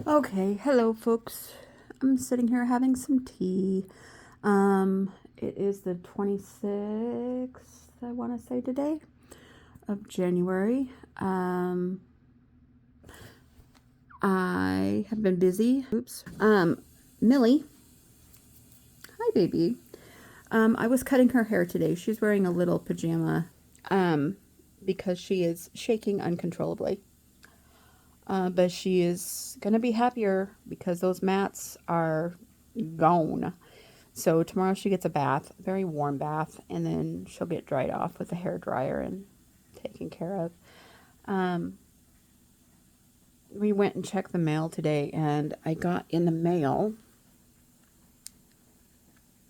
Okay, hello folks. I'm sitting here having some tea. It is the 26th, I want to say today, of January. I have been busy. Oops. Millie. Hi, baby. I was cutting her hair today. She's wearing a little pajama, because she is shaking uncontrollably. But she is going to be happier because those mats are gone. So tomorrow she gets a bath, a very warm bath, and then she'll get dried off with a hair dryer and taken care of. Um, we went and checked the mail today, and I got in the mail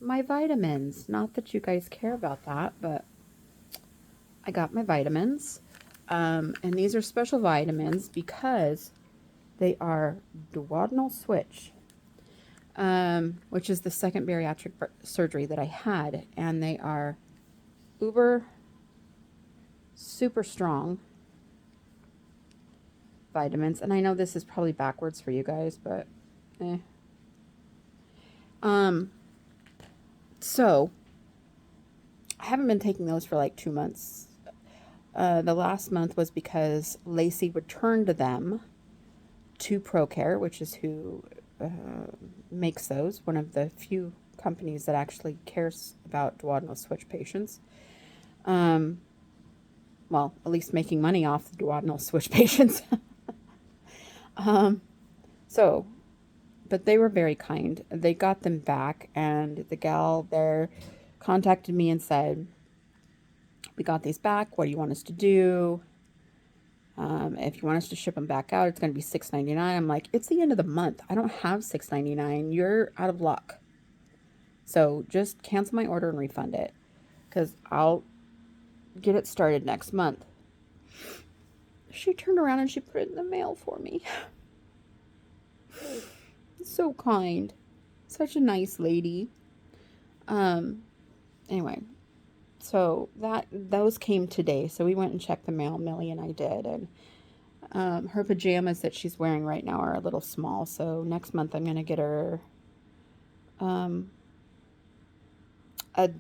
my vitamins. Not that you guys care about that, but I got my vitamins. And these are special vitamins because they are duodenal switch, which is the second bariatric surgery that I had, and they are uber super strong vitamins. And I know this is probably backwards for you guys, but so I haven't been taking those for like 2 months. The last month was because Lacey returned them to ProCare, which is who makes those, one of the few companies that actually cares about duodenal switch patients. Well, at least making money off the duodenal switch patients. So, but they were very kind. They got them back, and the gal there contacted me and said, "We got these back. What do you want us to do? If you want us to ship them back out, it's going to be $6.99." I'm like, "It's the end of the month. I don't have $6.99. You're out of luck. So just cancel my order and refund it, because I'll get it started next month." She turned around and she put it in the mail for me. So kind. Such a nice lady. Anyway, so those came today. So we went and checked the mail. Millie and I did, and her pajamas that she's wearing right now are a little small. So next month I'm gonna get her a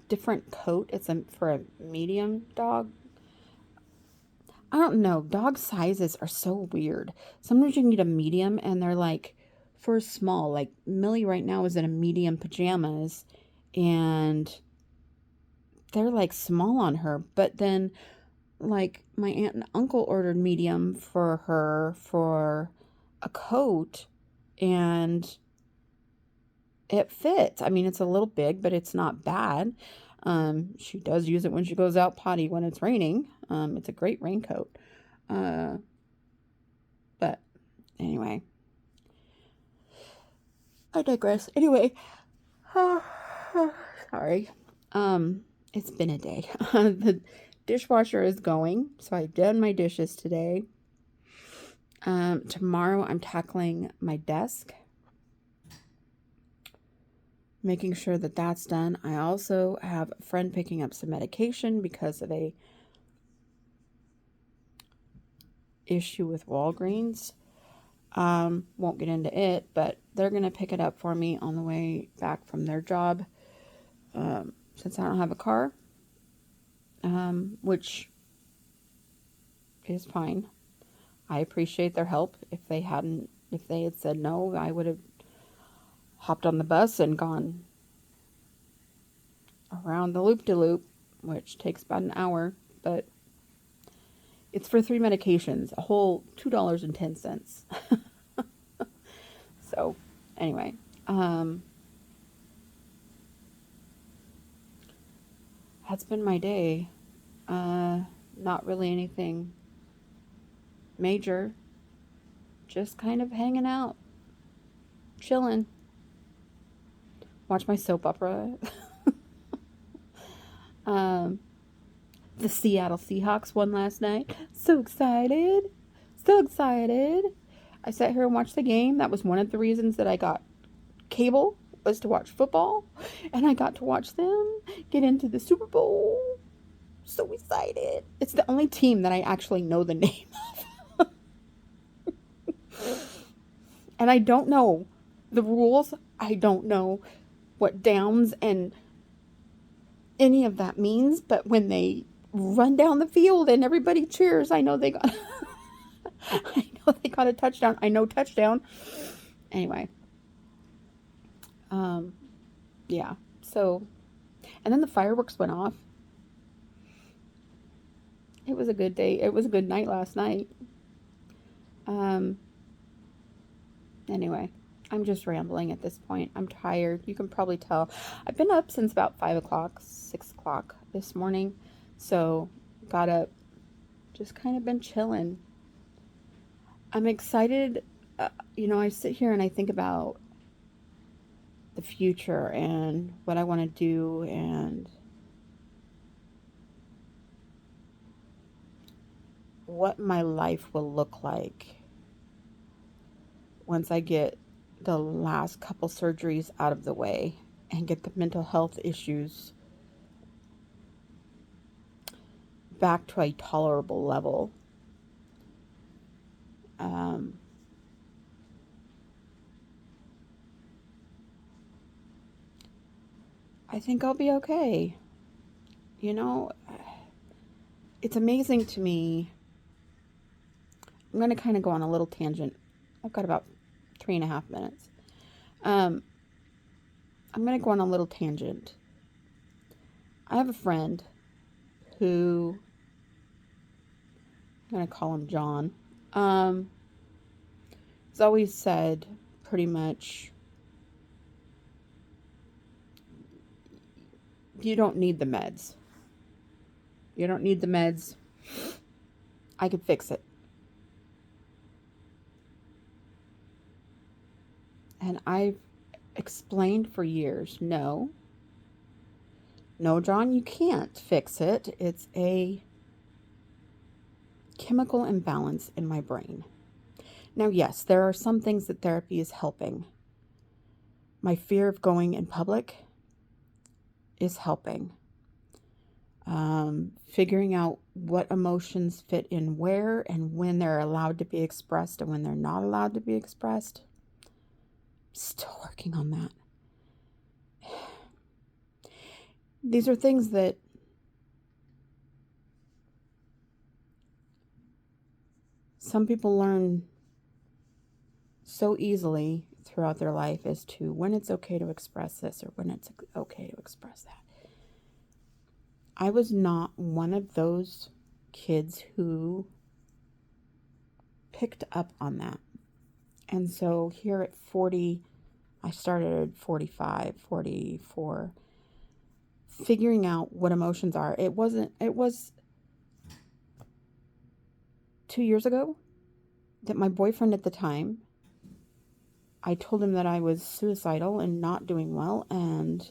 different coat. It's for a medium dog. I don't know. Dog sizes are so weird. Sometimes you can get a medium and they're like for small. Like Millie right now is in a medium pajamas, and they're like small on her. But then like my aunt and uncle ordered medium for her for a coat, and it fits. I mean, it's a little big, but it's not bad. She does use it when she goes out potty when it's raining. It's a great raincoat. But anyway, I digress. Anyway, sorry. It's been a day. The dishwasher is going, so I've done my dishes today. Tomorrow I'm tackling my desk, making sure that that's done. I also have a friend picking up some medication because of a issue with Walgreens. Won't get into it, but they're going to pick it up for me on the way back from their job, since I don't have a car, which is fine. I appreciate their help. If they had said no, I would have hopped on the bus and gone around the loop-de-loop, which takes about an hour, but it's for 3 medications, a whole $2.10. So, anyway, that's been my day. Not really anything major. Just kind of hanging out, chilling. Watch my soap opera. The Seattle Seahawks won last night. So excited. So excited. I sat here and watched the game. That was one of the reasons that I got cable, was to watch football. And I got to watch them get into the Super Bowl. So excited. It's the only team that I actually know the name of. And I don't know the rules. I don't know what downs and any of that means, but when they run down the field and everybody cheers, I know they got I know they got a touchdown. I know touchdown. Anyway, um yeah. So, and then the fireworks went off. It was a good day. It was a good night last night. Um Anyway, I'm just rambling at this point. I'm tired. You can probably tell. I've been up since about 5 o'clock, 6 o'clock this morning. So, got up, just kind of been chilling. I'm excited. I sit here and I think about the future and what I want to do and what my life will look like once I get the last couple surgeries out of the way and get the mental health issues back to a tolerable level. Um, I think I'll be okay. You know, it's amazing to me. I'm going to kind of go on a little tangent. I've got about 3.5 minutes. Um, I'm going to go on a little tangent. I have a friend who, I'm going to call him John. He's always said pretty much, you don't need the meds. You don't need the meds. I could fix it. And I've explained for years, no, John, you can't fix it. It's a chemical imbalance in my brain. Now, yes, there are some things that therapy is helping. My fear of going in public is helping. Figuring out what emotions fit in where and when they're allowed to be expressed and when they're not allowed to be expressed. Still working on that. These are things that some people learn so easily throughout their life as to when it's okay to express this or when it's okay to express that. I was not one of those kids who picked up on that. And so here at 40, I started at 45, 44, figuring out what emotions are. It was 2 years ago that my boyfriend at the time, I told him that I was suicidal and not doing well, and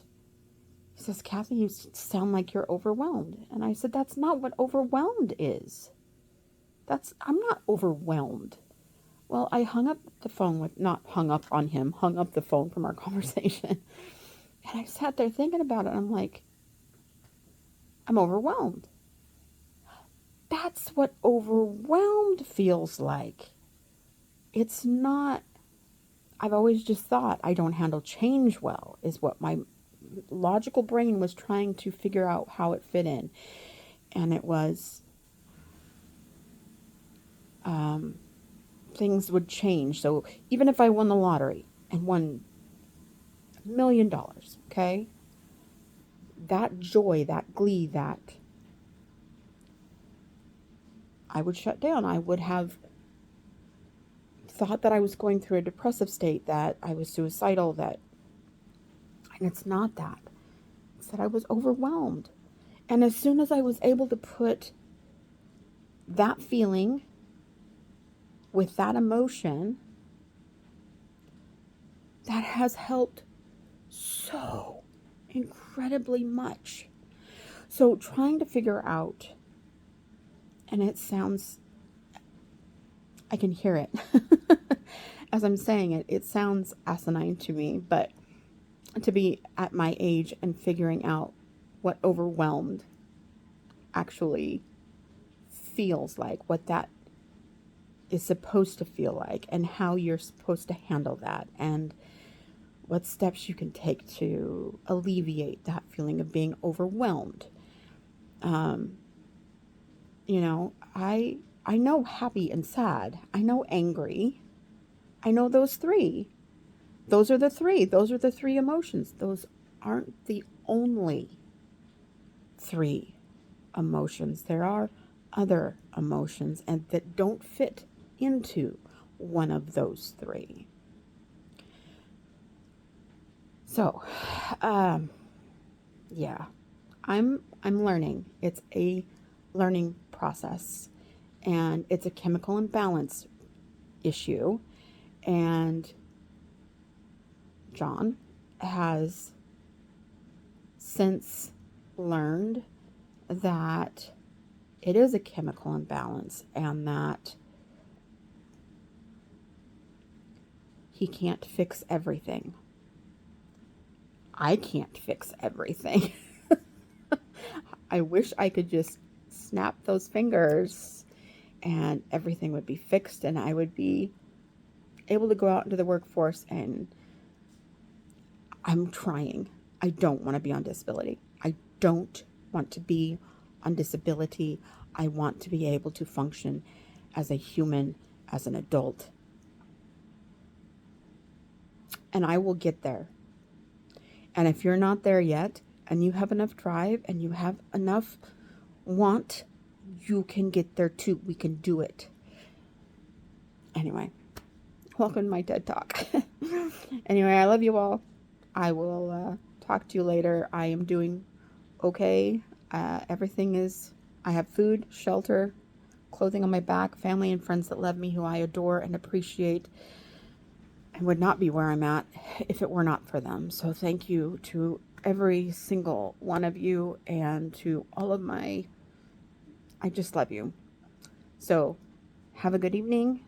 he says, Kathy, you sound like you're overwhelmed. And I said, that's not what overwhelmed is. I'm not overwhelmed. Well, I hung up the phone not hung up on him, hung up the phone from our conversation. And I sat there thinking about it. And I'm like, I'm overwhelmed. That's what overwhelmed feels like. It's not, I've always just thought I don't handle change well, is what my logical brain was trying to figure out how it fit in. And it was, things would change. So even if I won the lottery and won $1 million, okay, that joy, that glee, that I would shut down. I would have thought that I was going through a depressive state, that I was suicidal, and it's not that. It's that I was overwhelmed. And as soon as I was able to put that feeling with that emotion, that has helped so incredibly much. So trying to figure out, and it sounds, I can hear it as I'm saying it, it sounds asinine to me, but to be at my age and figuring out what overwhelmed actually feels like, what that is supposed to feel like, and how you're supposed to handle that, and what steps you can take to alleviate that feeling of being overwhelmed. Um, you know, I know happy and sad. I know angry. I know those three. Those are the three. Those are the three emotions. Those aren't the only three emotions. There are other emotions and that don't fit into one of those three. So, yeah, I'm learning. It's a learning process, and it's a chemical imbalance issue. And John has since learned that it is a chemical imbalance and that he can't fix everything. I can't fix everything. I wish I could just snap those fingers and everything would be fixed and I would be able to go out into the workforce, and I'm trying. I don't want to be on disability. I don't want to be on disability. I want to be able to function as a human, as an adult. And I will get there. And if you're not there yet, and you have enough drive and you have enough want, you can get there too. We can do it. Anyway, welcome to my TED Talk. Anyway, I love you all. I will talk to you later. I am doing okay. Everything is, I have food, shelter, clothing on my back, family and friends that love me, who I adore and appreciate, and would not be where I'm at if it were not for them. So thank you to every single one of you, and to all of my, I just love you. So have a good evening.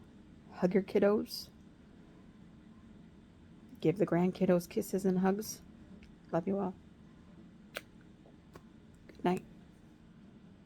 Hug your kiddos. Give the grandkiddos kisses and hugs. Love you all.